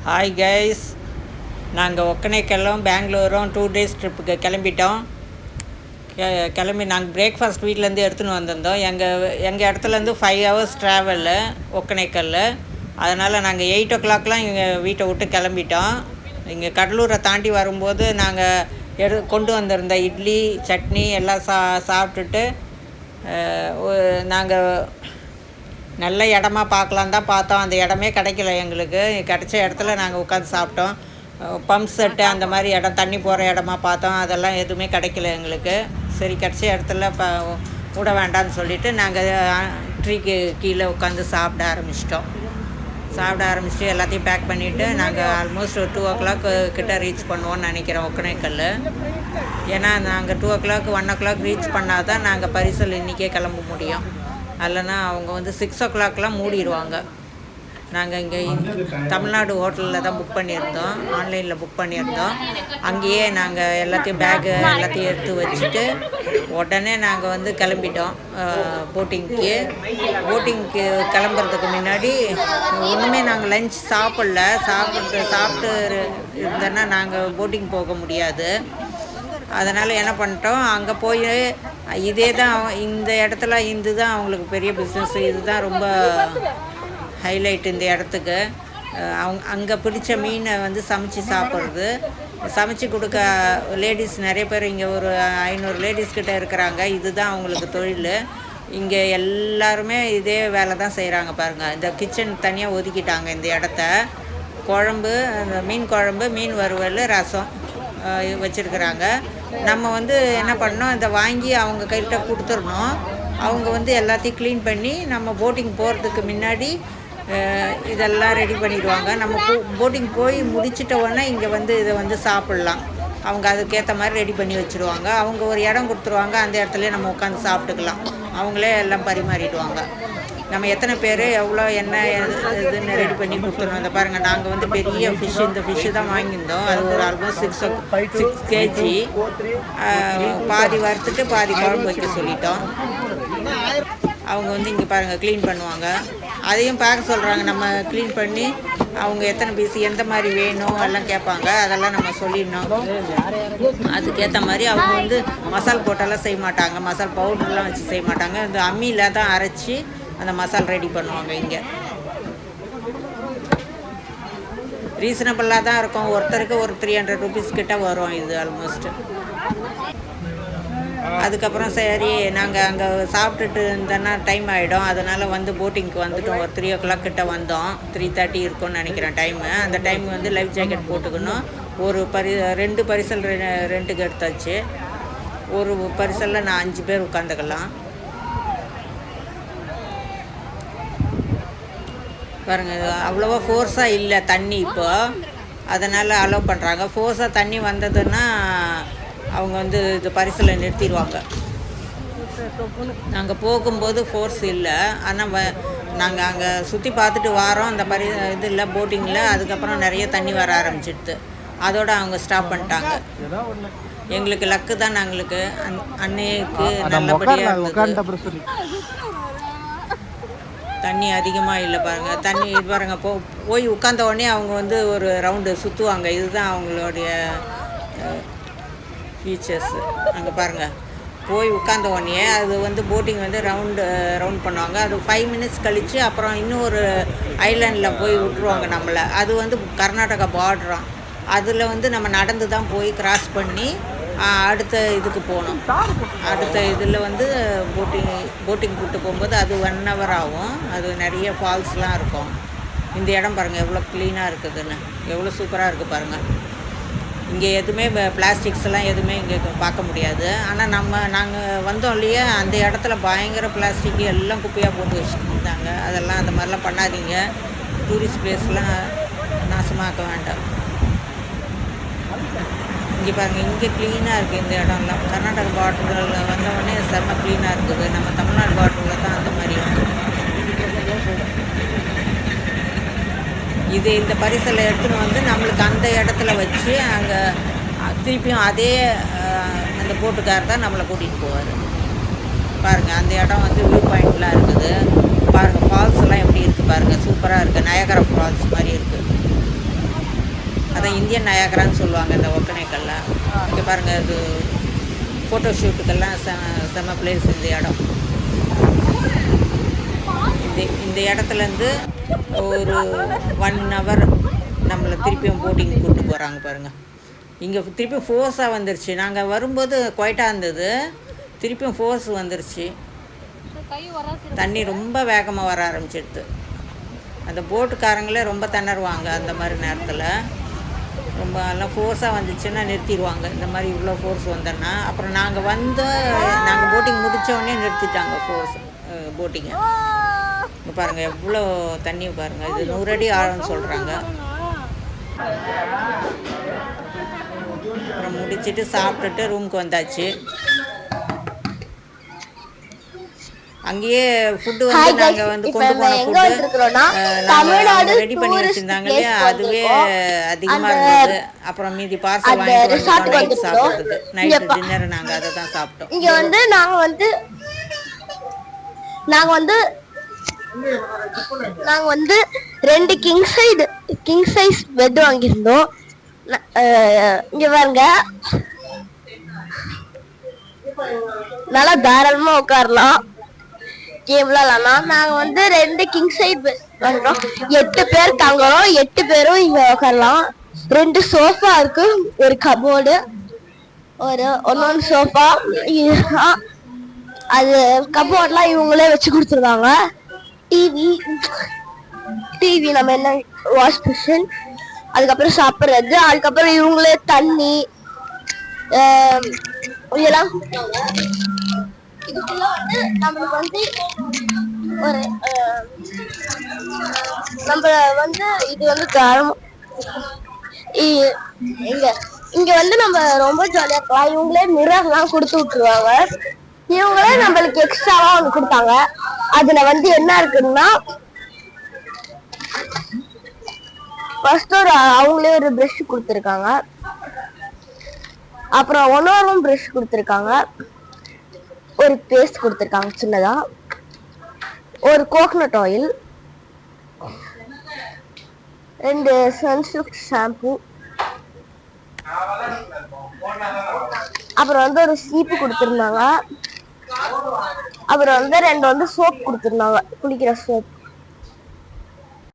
Hi guys, நாங்கள் ஒக்கனைக்கெல்லாம் பெங்களூரும் 2 days ட்ரிப்புக்கு கிளம்பிட்டோம். கிளம்பி நாங்கள் பிரேக்ஃபாஸ்ட் வீட்டிலேருந்து எடுத்துன்னு வந்திருந்தோம். எங்கள் இடத்துலேருந்து 5 hours ட்ராவலு ஒக்கனைக்கல். அதனால் நாங்கள் 8 o'clockலாம் இங்கே வீட்டை விட்டு கிளம்பிட்டோம். இங்கே கடலூரை தாண்டி வரும்போது நாங்கள் கொண்டு வந்திருந்த இட்லி சட்னி எல்லாம் சாப்பிட்டுட்டு நாங்கள் நல்ல இடமா பார்க்கலாம் தான் பார்த்தோம். அந்த இடமே கிடைக்கல எங்களுக்கு. கிடைச்ச இடத்துல நாங்கள் உட்காந்து சாப்பிட்டோம். பம்ப் செட்டு அந்த மாதிரி இடம், தண்ணி போகிற இடமா பார்த்தோம். அதெல்லாம் எதுவுமே கிடைக்கல எங்களுக்கு. சரி, கிடைச்ச இடத்துல விட வேண்டாம்னு சொல்லிவிட்டு நாங்கள் ட்ரீக்கு கீழே உட்காந்து சாப்பிட ஆரம்பிச்சிட்டு எல்லாத்தையும் பேக் பண்ணிவிட்டு நாங்கள் ஆல்மோஸ்ட் 2 o'clock கிட்ட ரீச் பண்ணுவோன்னு நினைக்கிறோம் ஒக்கனைக்கல். ஏன்னா நாங்கள் 2 o'clock 1 o'clock ரீச் பண்ணால் தான் நாங்கள் பரிசல் இன்றைக்கே கிளம்ப முடியும். இல்லைன்னா அவங்க வந்து 6 o'clockலாம் மூடிடுவாங்க. நாங்கள் இங்கே தமிழ்நாடு ஹோட்டலில் தான் புக் பண்ணியிருந்தோம், ஆன்லைனில் புக் பண்ணியிருந்தோம். அங்கேயே நாங்கள் எல்லாத்தையும் பேக்கு எல்லாத்தையும் எடுத்து வச்சுட்டு உடனே நாங்கள் வந்து கிளம்பிட்டோம் போட்டிங்க்கு கிளம்புறதுக்கு முன்னாடி ஒன்றுமே நாங்கள் லஞ்ச் சாப்பிட்டு இருந்தோன்னா நாங்கள் போட்டிங் போக முடியாது. அதனால் என்ன பண்ணிட்டோம், அங்கே போய் இதே தான் இந்த இடத்துல இதுதான் அவங்களுக்கு பெரிய பிஸ்னஸ். இதுதான் ரொம்ப ஹைலைட் இந்த இடத்துக்கு. அங்கே பிடிச்ச மீனை வந்து சமைச்சு சாப்பிட்றது, சமைச்சு கொடுக்க லேடிஸ் நிறைய பேர் இங்கே ஒரு 500 லேடிஸ்கிட்ட இருக்கிறாங்க. இதுதான் அவங்களுக்கு தொழில். இங்கே எல்லாருமே இதே வேலை தான் செய்கிறாங்க. பாருங்கள், இந்த கிச்சன் தனியாக ஒதுக்கிட்டாங்க இந்த இடத்த. குழம்பு, மீன் குழம்பு, மீன் வறுவல், ரசம் வச்சுருக்குறாங்க. நம்ம வந்து என்ன பண்ணோம், இதை வாங்கி அவங்க கைகிட்ட கொடுத்துடணும். அவங்க வந்து எல்லாத்தையும் க்ளீன் பண்ணி நம்ம போட்டிங் போகிறதுக்கு முன்னாடி இதெல்லாம் ரெடி பண்ணிடுவாங்க. நம்ம போட்டிங் போய் முடிச்சிட்ட உடனே இங்கே வந்து இதை வந்து சாப்பிட்லாம். அவங்க அதுக்கேற்ற மாதிரி ரெடி பண்ணி வச்சுருவாங்க. அவங்க ஒரு இடம் கொடுத்துருவாங்க, அந்த இடத்துலையே நம்ம உட்காந்து சாப்பிட்டுக்கலாம். அவங்களே எல்லாம் பரிமாறிடுவாங்க. நம்ம எத்தனை பேர் எவ்வளோ என்ன இதுன்னு ரெடி பண்ணி கொடுத்துருவோம். இந்த பாருங்கள், நாங்கள் வந்து பெரிய ஃபிஷ்ஷு, இந்த ஃபிஷ்ஷு தான் வாங்கியிருந்தோம். அது ஒரு ஆல்மோஸ்ட் 6 kg. பாதி வறுத்துட்டு பாதி குழம்பு வைக்க சொல்லிட்டோம். அவங்க வந்து இங்கே பாருங்கள் க்ளீன் பண்ணுவாங்க, அதையும் பார்க்க சொல்கிறாங்க. நம்ம க்ளீன் பண்ணி அவங்க எத்தனை பீஸ் எந்த மாதிரி வேணும் எல்லாம் கேட்பாங்க. அதெல்லாம் நம்ம சொல்லிடணும். அதுக்கேற்ற மாதிரி அவங்க வந்து மசால் போட்டெல்லாம் செய்ய மாட்டாங்க, மசால் பவுடர்லாம் வச்சு செய்ய மாட்டாங்க. இந்த அம்மியில் தான் அரைச்சி அந்த மசால் ரெடி பண்ணுவாங்க. இங்கே ரீசனபிளாக தான் இருக்கும். ஒருத்தருக்கு ஒரு 300 rupees கிட்ட வரும் இது ஆல்மோஸ்ட்டு. அதுக்கப்புறம் சரி, நாங்கள் அங்கே சாப்பிட்டுட்டு இருந்தோன்னா டைம் ஆகிடும். அதனால் வந்து போட்டிங்க்கு வந்துட்டோம். ஒரு 3 o'clock கிட்ட வந்தோம். 3:30 இருக்கும்னு நினைக்கிறேன் டைமு. அந்த டைம் வந்து லைஃப் ஜாக்கெட் போட்டுக்கணும். ஒரு 2 பரிசல் ரெண்டுக்கு எடுத்தாச்சு. ஒரு பரிசலில் நான் 5 பேர் உட்காந்துக்கலாம். பாருங்கள், அவ்வளோவா ஃபோர்ஸாக இல்லை தண்ணி இப்போ, அதனால் அலோவ் பண்ணுறாங்க. ஃபோர்ஸாக தண்ணி வந்ததுன்னா அவங்க வந்து இது பரிசலை நிறுத்திடுவாங்க. நாங்கள் போகும்போது ஃபோர்ஸ் இல்லை, ஆனால் நாங்கள் அங்கே சுற்றி பார்த்துட்டு வரோம். அந்த இது இல்லை போட்டிங்கில். அதுக்கப்புறம் நிறைய தண்ணி வர ஆரம்பிச்சிடுது. அதோடு அவங்க ஸ்டாப் பண்ணிட்டாங்க. எங்களுக்கு லக்கு தான். நாங்களுக்கு அன்னைக்கு நல்லபடியாக இருந்தது. தண்ணி அதிகமாக இல்லை பாருங்கள். தண்ணி பாருங்கள், போய் உட்காந்த உடனே அவங்க வந்து ஒரு ரவுண்டு சுற்றுவாங்க. இதுதான் அவங்களுடைய ஃபீச்சர்ஸு. அங்கே பாருங்கள், போய் உட்காந்த உடனே அது வந்து போட்டிங் வந்து ரவுண்ட் பண்ணுவாங்க. அது 5 minutes கழித்து அப்புறம் இன்னும் ஒரு ஐலாண்டில் போய் விட்டுருவாங்க நம்மளை. அது வந்து கர்நாடகா பார்டரும். அதில் வந்து நம்ம நடந்து தான் போய் கிராஸ் பண்ணி அடுத்த இதுக்கு போகணும். அடுத்த இதில் வந்து போட்டிங் கூப்பிட்டு போகும்போது அது 1 hour ஆகும். அது நிறைய ஃபால்ஸ்லாம் இருக்கும். இந்த இடம் பாருங்கள் எவ்வளோ க்ளீனாக இருக்குதுன்னு, எவ்வளோ சூப்பராக இருக்குது பாருங்கள். இங்கே எதுவுமே பிளாஸ்டிக்ஸ்லாம் எதுவுமே இங்கே பார்க்க முடியாது. ஆனால் நாங்கள் வந்தோம் இல்லையா, அந்த இடத்துல பயங்கர பிளாஸ்டிக் எல்லாம் குப்பையாக போட்டு வச்சுட்டு இருந்தாங்க. அதெல்லாம் அந்த மாதிரிலாம் பண்ணாதீங்க. டூரிஸ்ட் பிளேஸ்லாம் நாசமாக்க வேண்டாம். இங்கே பாருங்கள், இங்கே க்ளீனாக இருக்குது இந்த இடம்லாம். கர்நாடகா பார்டரில் வந்தவுடனே செம்ம க்ளீனாக இருக்குது. நம்ம தமிழ்நாடு பார்டரில் தான் அந்த மாதிரி இருக்குது. இந்த பரிசலை எடுத்துன்னு வந்து நம்மளுக்கு அந்த இடத்துல வச்சு அங்கே திருப்பியும் அதே அந்த போட்டுக்கார் தான் நம்மளை கூட்டிகிட்டு போவார். பாருங்கள், அந்த இடம் வந்து வியூ பாயிண்ட்லாம் இருக்குது. பாருங்கள், ஃபால்ஸ்லாம் எப்படி இருக்குது பாருங்கள், சூப்பராக இருக்குது. நயகரா ஃபால்ஸ் மாதிரி இருக்குது. அதான் இந்தியன் நயாகரான்னு சொல்லுவாங்க இந்த ஒக்கேனக்கல்ல. இங்கே பாருங்கள், இது ஃபோட்டோ ஷூட்டுக்கெல்லாம் செம பிளேஸ் இந்த இடம். இந்த இடத்துலேருந்து ஒரு 1 hour நம்மளை திருப்பியும் போட்டிங் கூப்பிட்டு போகிறாங்க பாருங்கள். இங்கே திருப்பியும் ஃபோர்ஸாக வந்துருச்சு. நாங்கள் வரும்போது குவைட்டாக இருந்தது, திருப்பியும் ஃபோர்ஸ் வந்துருச்சு. தண்ணி ரொம்ப வேகமாக வர ஆரம்பிச்சிடுது. அந்த போட்டுக்காரங்களே ரொம்ப திணறுவாங்க அந்த மாதிரி நேரத்தில். ரொம்ப எல்லாம் ஃபோர்ஸாக வந்துச்சுன்னா நிறுத்திடுவாங்க. இந்த மாதிரி இவ்வளோ ஃபோர்ஸ் வந்தோன்னா அப்புறம் நாங்கள் போட்டிங் முடித்தோடனே நிறுத்திட்டாங்க ஃபோர்ஸ் போட்டிங்கை. இங்கே பாருங்கள் எவ்வளோ தண்ணி பாருங்கள். இது 100 அடி ஆழம்னு சொல்கிறாங்க. அப்புறம் முடிச்சுட்டு சாப்பிட்டுட்டு ரூமுக்கு வந்தாச்சு. அங்கேயே ஃபுட்டு வந்து நாங்கள் வந்து கொண்டு போன ஃபுட்டு நாங்கள் ரெடி பண்ணி வச்சுருந்தாங்க இல்லையா, அதுவே அதிகமாக இருந்தது. அப்புறம் மீதி பார்சல் வாங்கிட்டு வந்துட்டோம் நைட் சாப்பிட்றது. நைட்டு டின்னர் நாங்கள் அதை தான் சாப்பிட்டோம். இங்கே வந்து நாங்கள் வந்து 2 கிங் சைஸ் பெட் வாங்கியிருந்தோம். இங்க பாருங்க, நல்லா தாராளமா உட்காரலாம், கேம்லாம் விளாடலாம். நாங்க வந்து 2 கிங் சைஸ் பெட் வாங்குறோம். 8 பேர் தங்குறோம். 8 பேரும் இங்க உட்காரலாம். 2 சோஃபா இருக்கு, ஒரு கபோர்டு, ஒன்னொன்னு சோஃபா. அது கபோர்ட்லாம் இவங்களே வச்சு கொடுத்துருவாங்க. டிவி நம்ம என்ன வாஷ் மிஷின், அதுக்கப்புறம் சாப்பிட்றது, அதுக்கப்புறம் இவங்களே தண்ணி இதெல்லாம் கொடுத்தாங்க. இதுக்குள்ள வந்து நம்மளுக்கு வந்து ஒரு நம்ம வந்து இது வந்து இங்க வந்து நம்ம ரொம்ப ஜாலியா இருக்கலாம். இவங்களே மிரர்லாம் கொடுத்து விட்டுருவாங்க. இவங்களே நம்மளுக்கு எக்ஸ்ட்ராவா ஒன்று கொடுத்தாங்க. அதுல வந்து என்ன இருக்குன்னா, ஃபர்ஸ்ட் அவங்களே ஒரு பிரஷ் கொடுத்துருக்காங்க. அப்புறம் ஒன்னொரு பிரஷ் கொடுத்துருக்காங்க. ஒரு பேஸ்ட் கொடுத்துருக்காங்க சின்னதா, ஒரு கோகனட் ஆயில், 2 சன்சில்க் ஷாம்பு, அப்புறம் வந்து ஒரு சீப்பு கொடுத்துருந்தாங்க. அப்புறம் வந்து 2 வந்து சோப் கொடுத்துருந்தாங்க, குளிக்கிற சோப்.